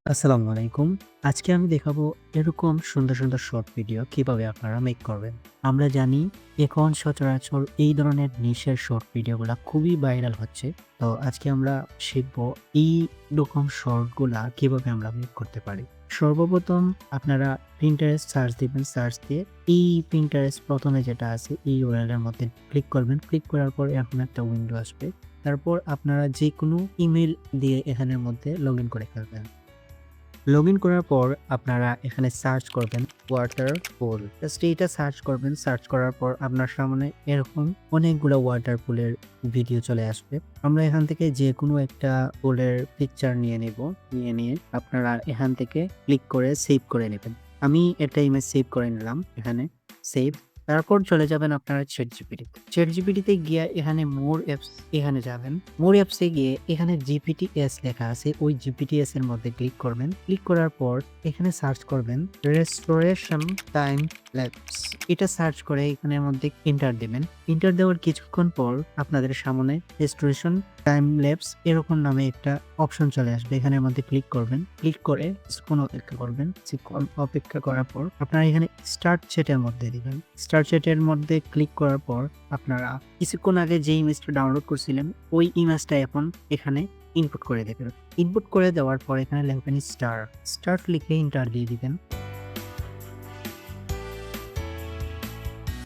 আসসালামু আলাইকুম। আজকে আমি দেখাবো এরকম সুন্দর, সুন্দর শর্ট ভিডিও কিভাবে আপনারা মেক করবেন। আমরা জানি এখন সচরাচর এই ধরনের নিশের শর্ট ভিডিওগুলা খুবই ভাইরাল হচ্ছে। তো আজকে আমরা শিখব এইরকম শর্টগুলা কিভাবে আমরা মেক করতে পারি। সর্বপ্রথম আপনারা Pinterest সার্চ দিবেন। সার্চ দিয়ে এই Pinterest ১ম এ যেটা আছে এই URL এর মধ্যে ক্লিক করবেন। ক্লিক করার পর এরকম একটা উইন্ডো আসবে। তারপর আপনারা যেকোনো ইমেইল দিয়ে এখানের মধ্যে লগইন করে ফেলবেন। লগইন করার পর আপনারা এখানে সার্চ করবেন ওয়াটারফল। জাস্ট এইটা সার্চ করবেন। সার্চ করার পর আপনার সামনে এরকম অনেকগুলো ওয়াটারফলের ভিডিও চলে আসবে। আমরা এখান থেকে যেকোনো একটা ফুলের পিকচার নিয়ে নিব। নিয়ে আপনারা এখান থেকে ক্লিক করে সেভ করে নেবেন। আমি একটা ইমেজ সেভ করে নিলাম এখানে সেভ। তারপর চলে যাবেন আপনারা ChatGPT তে। ChatGPT তে গিয়ে এখানে মোর অ্যাপস এখানে যাবেন। মোর অ্যাপসে গিয়ে এখানে GPTs লেখা আছে। ওই GPTs এর মধ্যে ক্লিক করবেন। ক্লিক করার পর এখানে সার্চ করবেন রেস্টোরেশন টাইম ল্যাপস। এটা সার্চ করে এখানের মধ্যে এন্টার দিবেন। এন্টার দেওয়ার কিছুক্ষণ পর আপনাদের সামনে রেস্টোরেশন টাইম ল্যাপস এরকম নামে একটা অপশন চলে আসবে। এখানের মধ্যে ক্লিক করবেন। ক্লিক করে কিছুক্ষণ অপেক্ষা করবেন। কিছুক্ষণ অপেক্ষা করার পর আপনারা এখানে স্টার্ট চ্যাটের মধ্যে দিবেন। স্টার্ট চ্যাটের মধ্যে ক্লিক করার পর আপনারা কিছুক্ষণ আগে যে ইমেজটা ডাউনলোড করছিলেন ওই ইমেজটা এখন এখানে ইনপুট করে দেবেন। ইনপুট করে দেওয়ার পর এখানে লিখবেন স্টার্ট লিখে এন্টার দিয়ে দিবেন।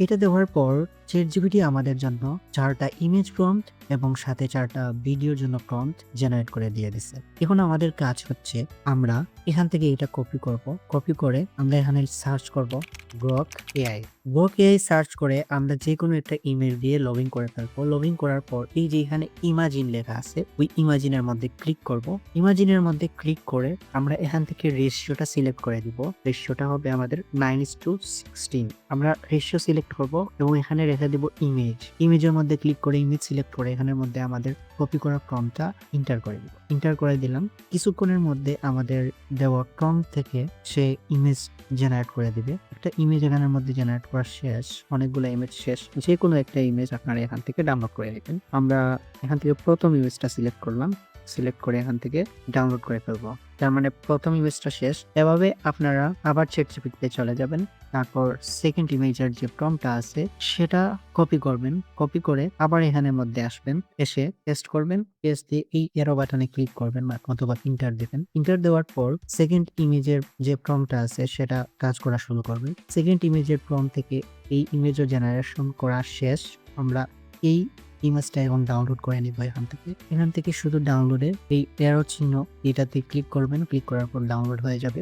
এটা দেওয়ার পর ChatGPT আমাদের জন্য ৪টা ইমেজ প্রম্পট এবং সাথে ৪টা ভিডিওর জন্য প্রম্পট জেনারেট করে দিয়ে দিছে। এখন আমাদের কাজ হচ্ছে আমরা এখান থেকে এটা কপি করব। কপি করে আমরা এখানে সার্চ করব Grok AI। Grok AI search করে আমরা যেকোনো একটা ইমেজ দিয়ে লগইন করে ফেলবো। লগইন করার পর এই যে এখানে ইমাজিন লেখা আছে ওই ইমাজিনের মধ্যে ক্লিক করব। ইমাজিনের মধ্যে ক্লিক করে আমরা এখান থেকে রেশিওটা সিলেক্ট করে দিব। রেশিওটা হবে আমাদের 9:16। আমরা রেশিও সিলেক্ট করব এবং এখানে রেখে দিব ইমেজ। ইমেজের মধ্যে ক্লিক করে ইমেজ সিলেক্ট করে এখানের মধ্যে আমাদের কপি করা প্রম্পটটা এন্টার করে দিব। এন্টার করে দিলাম। কিছুক্ষণের মধ্যে আমাদের দেওয়া প্রম্পট থেকে সে ইমেজ জেনারেট করে দিবে। একটা ইমেজ এখানের মধ্যে জেনারেট করা শেষ। অনেকগুলো ইমেজ শেষ। যেকোনো একটা ইমেজ আপনারা এখান থেকে ডাউনলোড করে নেবেন। আমরা এখান থেকে প্রথম ইমেজটা সিলেক্ট করলাম। সিলেক্ট করে এখান থেকে ডাউনলোড করে ফেলবো। তার মানে প্রথম ইমেজটা শেষ। এভাবে আপনারা আবার ChatGPT তে চলে যাবেন। তারপর সেকেন্ড ইমেজের যে প্রম্পটটা আছে সেটা কপি করবেন। কপি করে আবার এখানের মধ্যে আসবেন। এসে পেস্ট করবেন। পেস্ট দিয়ে এই এরো বাটনে ক্লিক করবেন অথবা এন্টার দিবেন। এন্টার দেওয়ার পর সেকেন্ড ইমেজের যে প্রম্পটটা আছে সেটা কাজ করা শুরু করবেন। সেকেন্ড ইমেজের প্রম্পট থেকে এই ইমেজও জেনারেশন করা শেষ। আমরা এই ইমেজটা এখন ডাউনলোড করে নিব এখান থেকে। এখান থেকে শুধু ডাউনলোডে এই এরো চিহ্ন এটাতে ক্লিক করবেন। ক্লিক করার পর ডাউনলোড হয়ে যাবে।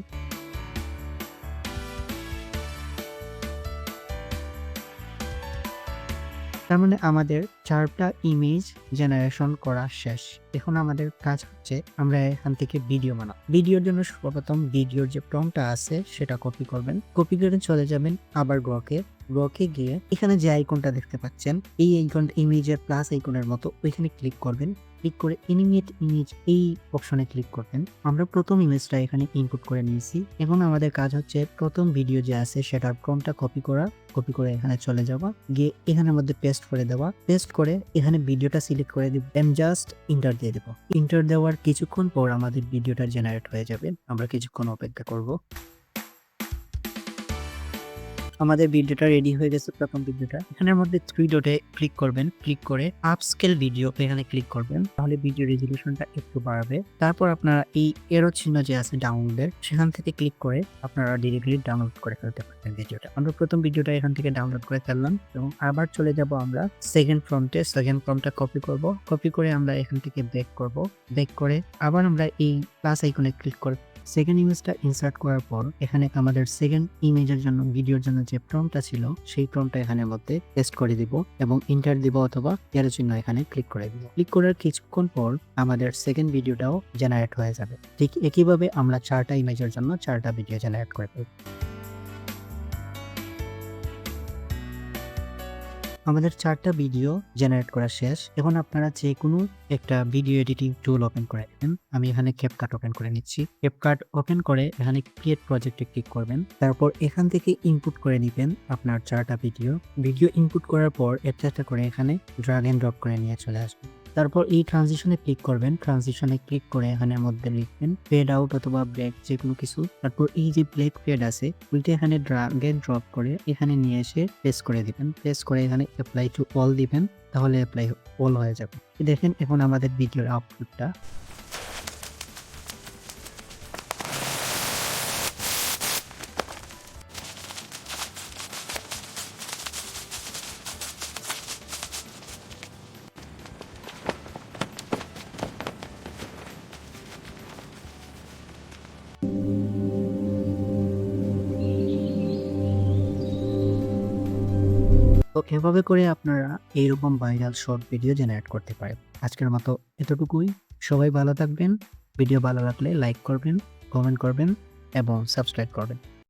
তার মানে আমাদের ৪টা ইমেজ জেনারেশন করা শেষ। এখন আমাদের কাজ হচ্ছে আমরা এখান থেকে ভিডিও বানাবো। ভিডিওর জন্য সর্বপ্রথম ভিডিওর যে প্রম্পটটা আছে সেটা কপি করবেন। কপি করে চলে যাবেন আবার গ্রকে গিয়ে এখানে যে আইকনটা দেখতে পাচ্ছেন এই আইকনটা ইমেজের প্লাস আইকনের মতো ওইখানে ক্লিক করবেন। ক্লিক করে অ্যানিমেট ইমেজ এই অপশনে ক্লিক করবেন। আমরা প্রথম ইমেজটা এখানে ইনপুট করে নিয়েছি। এখন আমাদের কাজ হচ্ছে প্রথম ভিডিও যে আছে সেটার প্রম্পটটা কপি করা। কপি করে এখানে চলে যাওয়া। গিয়ে এখানের মধ্যে পেস্ট করে দেওয়া। পেস্ট করে এখানে ভিডিওটা সিলেক্ট করে দিব। দেন জাস্ট এন্টার দিয়ে দেব। এন্টার দেওয়ার কিছুক্ষণ পর আমাদের ভিডিওটা জেনারেট হয়ে যাবে। আমরা কিছুক্ষণ অপেক্ষা করব। আমাদের ভিডিওটা রেডি হয়ে গেছে প্রথম ভিডিওটা। এখানের মধ্যে 3 ডটে ক্লিক করবেন। ক্লিক করে আপস্কেল ভিডিও এখানে ক্লিক করবেন। তাহলে ভিডিও রেজোলিউশনটা একটু বাড়বে। তারপর আপনারা এই এরো চিহ্ন যে আছে ডাউনলোডের সেখান থেকে ক্লিক করে আপনারা ডিরেক্টলি ডাউনলোড করে ফেলতে পারবেন ভিডিওটা। আমরা প্রথম ভিডিওটা এখান থেকে ডাউনলোড করে ফেললাম এবং আবার চলে যাব আমরা সেকেন্ড প্রম্পটে। সেকেন্ড প্রম্পটটা কপি করব। কপি করে আমরা এখান থেকে ব্যাক করব। ব্যাক করে আবার আমরা এই প্লাস আইকনে ক্লিক করে সেকেন্ড ইমেজটা ইনসার্ট করার পর এখানে আমাদের সেকেন্ড ইমেজের জন্য ভিডিওর জন্য যে প্রম্পটটা ছিল সেই প্রম্পটটা এখানের মধ্যে পেস্ট করে দিব এবং এন্টার দিব অথবা এরো চিহ্ন এখানে ক্লিক করে দিব। ক্লিক করার কিছুক্ষণ পর আমাদের সেকেন্ড ভিডিওটাও জেনারেট হয়ে যাবে। ঠিক একইভাবে আমরা ৪টা ইমেজের জন্য ৪টা ভিডিও জেনারেট করে ফেলব। আমাদের 4 টা ভিডিও জেনারেট করা শেষ। এখন আপনারা যেকোনো একটা ভিডিও এডিটিং টুল ওপেন করে নেবেন। আমি এখানে CapCut ওপেন করে নিচ্ছি। CapCut ওপেন করে এখানে ক্রিয়েট প্রজেক্টে ক্লিক করবেন। তারপর এখান থেকে ইনপুট করে নিবেন আপনার 4 টা ভিডিও। ভিডিও ইনপুট করার পর একটা করে এখানে ড্র্যাগ এন্ড ড্রপ করে নিয়ে চলে আসবেন। তারপর এই ট্রানজিশনে ক্লিক করবেন। ট্রানজিশনে ক্লিক করে এখানের মধ্যে লিখবেন ফেড আউট অথবা ব্রেক যেকোনো কিছু। তারপর এই যে ব্লেড ফেড আছে ওইটা এখানে ড্র্যাগ এন্ড ড্রপ করে এখানে নিয়ে এসে প্লেস করে দিবেন। প্লেস করে এখানে অ্যাপ্লাই টু অল দিবেন, তাহলে অ্যাপ্লাই অল হয়ে যাবে। দেখেন এখন আমাদের ভিডিওর আউটপুটটা। তো এভাবে করে আপনারা এইরকম ভাইরাল শর্ট ভিডিও জেনারেট করতে পারেন। আজকের মতো এতটুকুই। সবাই ভালো থাকবেন। ভিডিও ভালো লাগলে লাইক করবেন, কমেন্ট করবেন এবং সাবস্ক্রাইব করবেন।